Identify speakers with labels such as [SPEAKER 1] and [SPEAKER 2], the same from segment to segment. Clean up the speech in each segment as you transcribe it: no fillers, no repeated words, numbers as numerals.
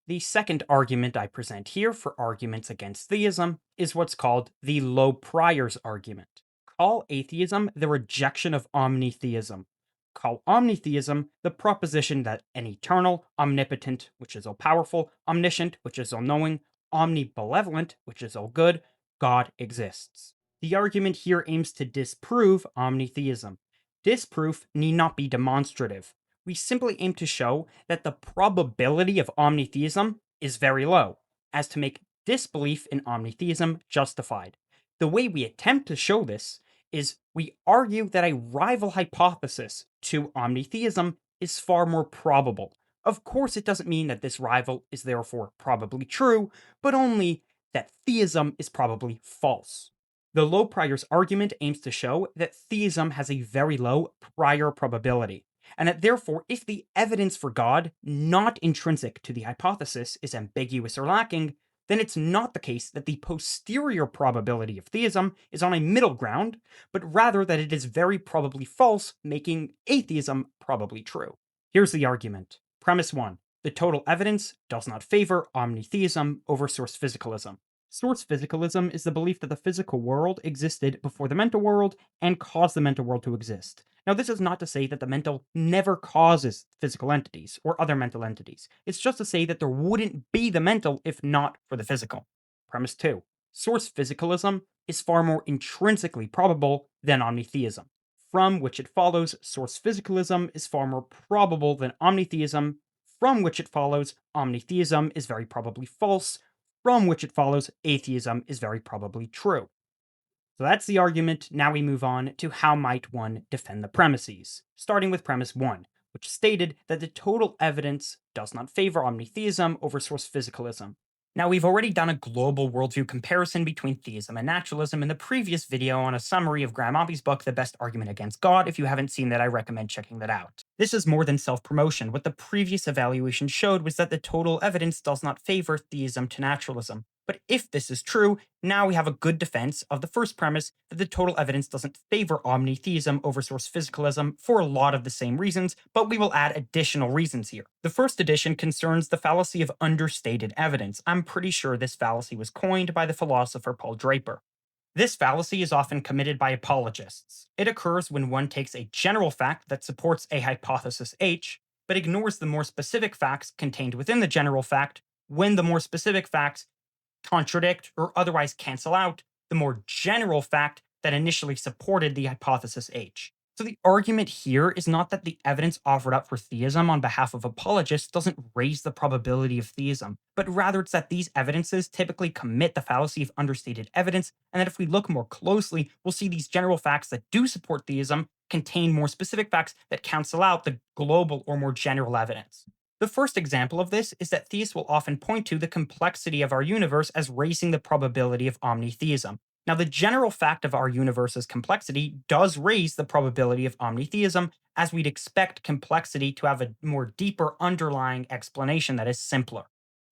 [SPEAKER 1] The second argument I present here for arguments against theism is what's called the low priors argument. Call atheism the rejection of omnitheism. Call omnitheism the proposition that an eternal, omnipotent, which is all powerful, omniscient, which is all knowing, omnibenevolent, which is all good, God exists. The argument here aims to disprove omnitheism. Disproof need not be demonstrative. We simply aim to show that the probability of omnitheism is very low, as to make disbelief in omnitheism justified. The way we attempt to show this is we argue that a rival hypothesis to omnitheism is far more probable. Of course, it doesn't mean that this rival is therefore probably true, but only that theism is probably false. The low priors argument aims to show that theism has a very low prior probability, and that therefore, if the evidence for God, not intrinsic to the hypothesis, is ambiguous or lacking, then it's not the case that the posterior probability of theism is on a middle ground, but rather that it is very probably false, making atheism probably true. Here's the argument. Premise 1. The total evidence does not favor omnitheism over source physicalism. Source physicalism is the belief that the physical world existed before the mental world and caused the mental world to exist. Now, this is not to say that the mental never causes physical entities or other mental entities. It's just to say that there wouldn't be the mental if not for the physical. Premise 2. Source physicalism is far more intrinsically probable than omnitheism, from which it follows source physicalism is far more probable than omnitheism, from which it follows omnitheism is very probably false, from which it follows atheism is very probably true. So that's the argument. Now we move on to how might one defend the premises, starting with premise 1, which stated that the total evidence does not favor omnitheism over source physicalism. Now, we've already done a global worldview comparison between theism and naturalism in the previous video on a summary of Graham Oppy's book, The Best Argument Against God. If you haven't seen that, I recommend checking that out. This is more than self-promotion. What the previous evaluation showed was that the total evidence does not favor theism to naturalism. But if this is true, now we have a good defense of the first premise that the total evidence doesn't favor omnitheism over source physicalism for a lot of the same reasons, but we will add additional reasons here. The first addition concerns the fallacy of understated evidence. I'm pretty sure this fallacy was coined by the philosopher Paul Draper. This fallacy is often committed by apologists. It occurs when one takes a general fact that supports a hypothesis H, but ignores the more specific facts contained within the general fact when the more specific facts contradict or otherwise cancel out the more general fact that initially supported the hypothesis H. So the argument here is not that the evidence offered up for theism on behalf of apologists doesn't raise the probability of theism, but rather it's that these evidences typically commit the fallacy of understated evidence, and that if we look more closely, we'll see these general facts that do support theism contain more specific facts that cancel out the global or more general evidence. The first example of this is that theists will often point to the complexity of our universe as raising the probability of omnitheism. Now, the general fact of our universe's complexity does raise the probability of omnitheism, as we'd expect complexity to have a more deeper underlying explanation that is simpler.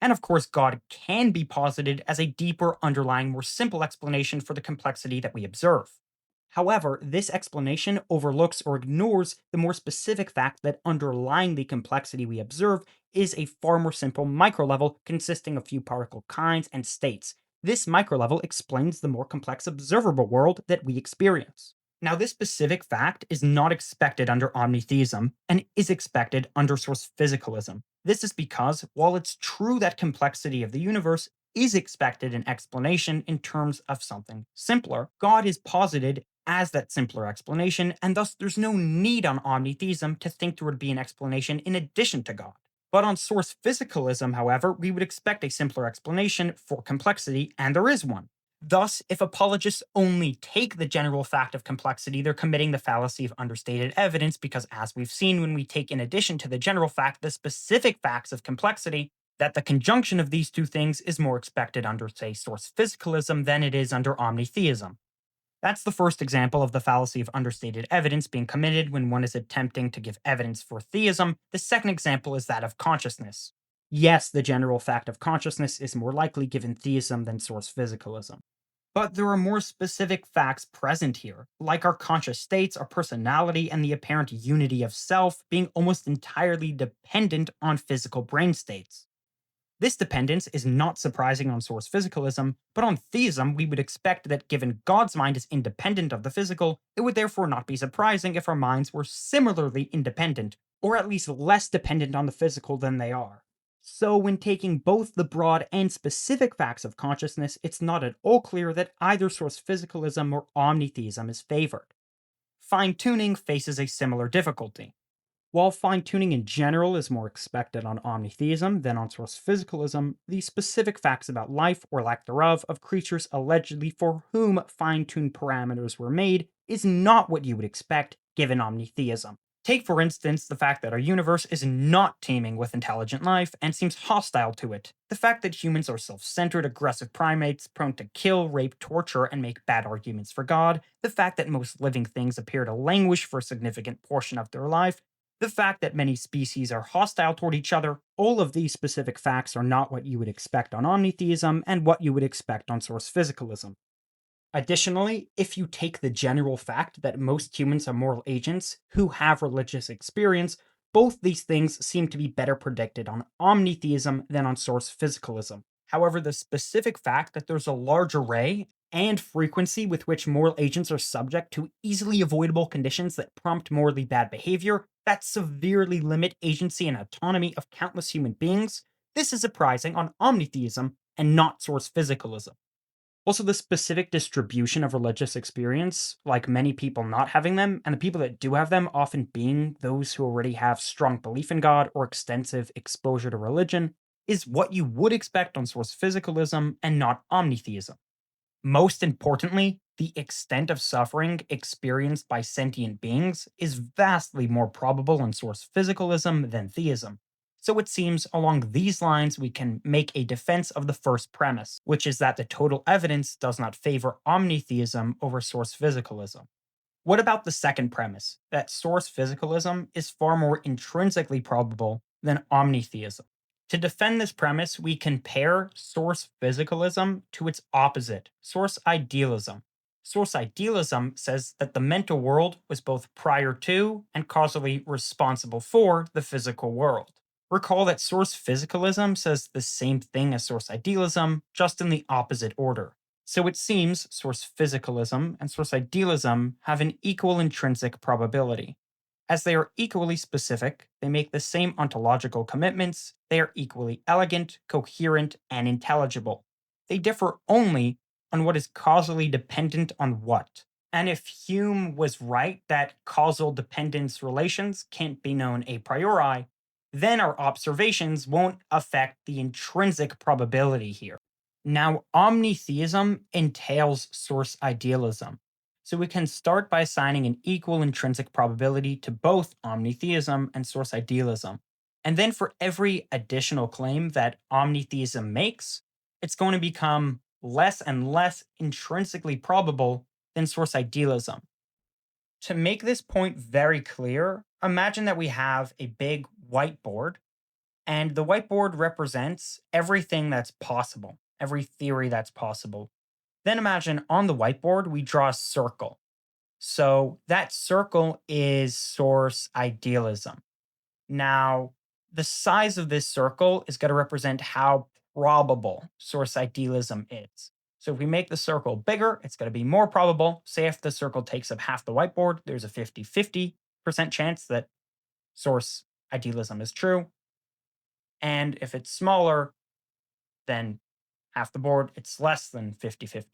[SPEAKER 1] And of course, God can be posited as a deeper underlying, more simple explanation for the complexity that we observe. However, this explanation overlooks or ignores the more specific fact that underlying the complexity we observe is a far more simple microlevel consisting of few particle kinds and states. This microlevel explains the more complex observable world that we experience. Now, this specific fact is not expected under omnitheism and is expected under source physicalism. This is because, while it's true that complexity of the universe is expected in explanation in terms of something simpler, God is posited as that simpler explanation, and thus there's no need on omnitheism to think there would be an explanation in addition to God. But on source physicalism, however, we would expect a simpler explanation for complexity, and there is one. Thus, if apologists only take the general fact of complexity, they're committing the fallacy of understated evidence because, as we've seen when we take in addition to the general fact the specific facts of complexity, that the conjunction of these two things is more expected under, say, source physicalism than it is under omnitheism. That's the first example of the fallacy of understated evidence being committed when one is attempting to give evidence for theism. The second example is that of consciousness. Yes, the general fact of consciousness is more likely given theism than source physicalism. But there are more specific facts present here, like our conscious states, our personality, and the apparent unity of self being almost entirely dependent on physical brain states. This dependence is not surprising on source physicalism, but on theism, we would expect that given God's mind is independent of the physical, it would therefore not be surprising if our minds were similarly independent, or at least less dependent on the physical than they are. So, when taking both the broad and specific facts of consciousness, it's not at all clear that either source physicalism or omnitheism is favored. Fine tuning faces a similar difficulty. While fine tuning in general is more expected on omnitheism than on source physicalism, the specific facts about life or lack thereof of creatures allegedly for whom fine tuned parameters were made is not what you would expect given omnitheism. Take, for instance, the fact that our universe is not teeming with intelligent life and seems hostile to it. The fact that humans are self centered, aggressive primates prone to kill, rape, torture, and make bad arguments for God. The fact that most living things appear to languish for a significant portion of their life. The fact that many species are hostile toward each other. All of these specific facts are not what you would expect on omnitheism and what you would expect on source physicalism. Additionally, if you take the general fact that most humans are moral agents who have religious experience, both these things seem to be better predicted on omnitheism than on source physicalism. However, the specific fact that there's a large array and frequency with which moral agents are subject to easily avoidable conditions that prompt morally bad behavior that severely limit agency and autonomy of countless human beings, this is surprising on omnitheism and not source physicalism. Also, the specific distribution of religious experience, like many people not having them, and the people that do have them often being those who already have strong belief in God or extensive exposure to religion, is what you would expect on source physicalism and not omnitheism. Most importantly, the extent of suffering experienced by sentient beings is vastly more probable in source physicalism than theism. So it seems along these lines we can make a defense of the first premise, which is that the total evidence does not favor omnitheism over source physicalism. What about the second premise, that source physicalism is far more intrinsically probable than omnitheism? To defend this premise, we compare source physicalism to its opposite, source idealism. Source idealism says that the mental world was both prior to and causally responsible for the physical world. Recall that source physicalism says the same thing as source idealism, just in the opposite order. So it seems source physicalism and source idealism have an equal intrinsic probability. As they are equally specific, they make the same ontological commitments, they are equally elegant, coherent, and intelligible. They differ only on what is causally dependent on what. And if Hume was right that causal dependence relations can't be known a priori, then our observations won't affect the intrinsic probability here. Now, omnitheism entails source idealism. So we can start by assigning an equal intrinsic probability to both omnitheism and source idealism. And then for every additional claim that omnitheism makes, it's going to become less and less intrinsically probable than source idealism. To make this point very clear, imagine that we have a big whiteboard, and the whiteboard represents everything that's possible, every theory that's possible. Then imagine on the whiteboard, we draw a circle. So that circle is source idealism. Now, the size of this circle is going to represent how probable source idealism is. So if we make the circle bigger, it's going to be more probable. Say if the circle takes up half the whiteboard, there's a 50-50% chance that source idealism is true. And if it's smaller than half the board, it's less than 50-50,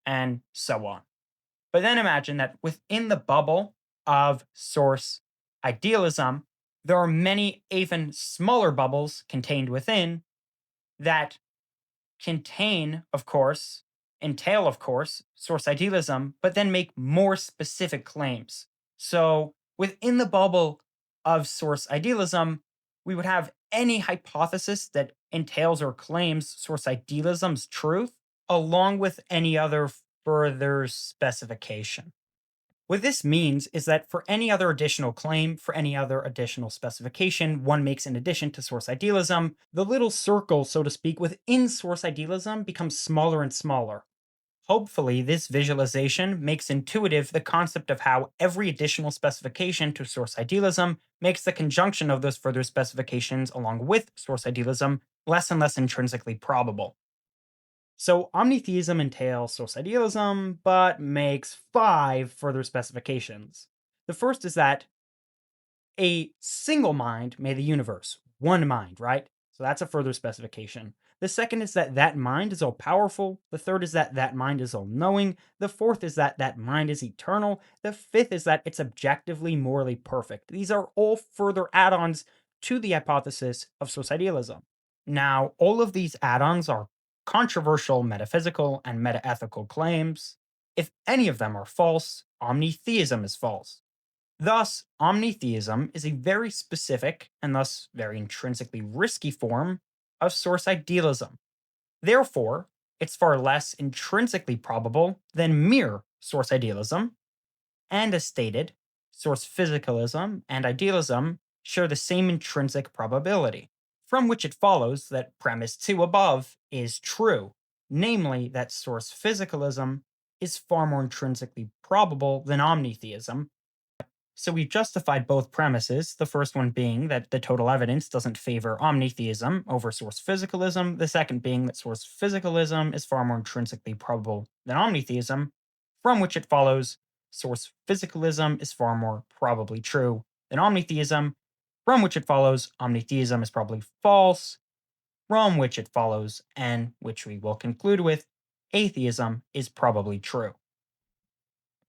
[SPEAKER 1] and so on. But then imagine that within the bubble of source idealism, there are many even smaller bubbles contained within that entail, of course, source idealism, but then make more specific claims. So within the bubble of source idealism, we would have any hypothesis that entails or claims source idealism's truth, along with any other further specification. What this means is that for any other additional claim, for any other additional specification one makes in addition to source idealism, the little circle, so to speak, within source idealism becomes smaller and smaller. Hopefully, this visualization makes intuitive the concept of how every additional specification to source idealism makes the conjunction of those further specifications along with source idealism
[SPEAKER 2] less and less intrinsically probable.
[SPEAKER 1] So omnitheism entails source idealism, but makes five further specifications. The first is that a single mind made the universe. One mind, right? So that's a further specification. The second is that that mind is all powerful. The third is that that mind is all knowing. The fourth is that that mind is eternal. The fifth is that it's objectively morally perfect. These are all further add ons to the hypothesis of source idealism. Now, all of these add ons are controversial metaphysical and metaethical claims. If any of them are false, omnitheism is false. Thus, omnitheism is a very specific and thus very intrinsically risky form of source idealism. Therefore, it's far less intrinsically probable than mere source idealism, and as stated, source physicalism and idealism share the same intrinsic probability, from which it follows that premise 2 above is true, namely that source physicalism is far more intrinsically probable than omnitheism. So we've justified both premises, the first one being that the total evidence doesn't favor omnitheism over source physicalism, the second being that source physicalism is far more intrinsically probable than omnitheism, from which it follows source physicalism is far more probably true than omnitheism, from which it follows omnitheism is probably false, from which it follows, and which we will conclude with, atheism is probably true.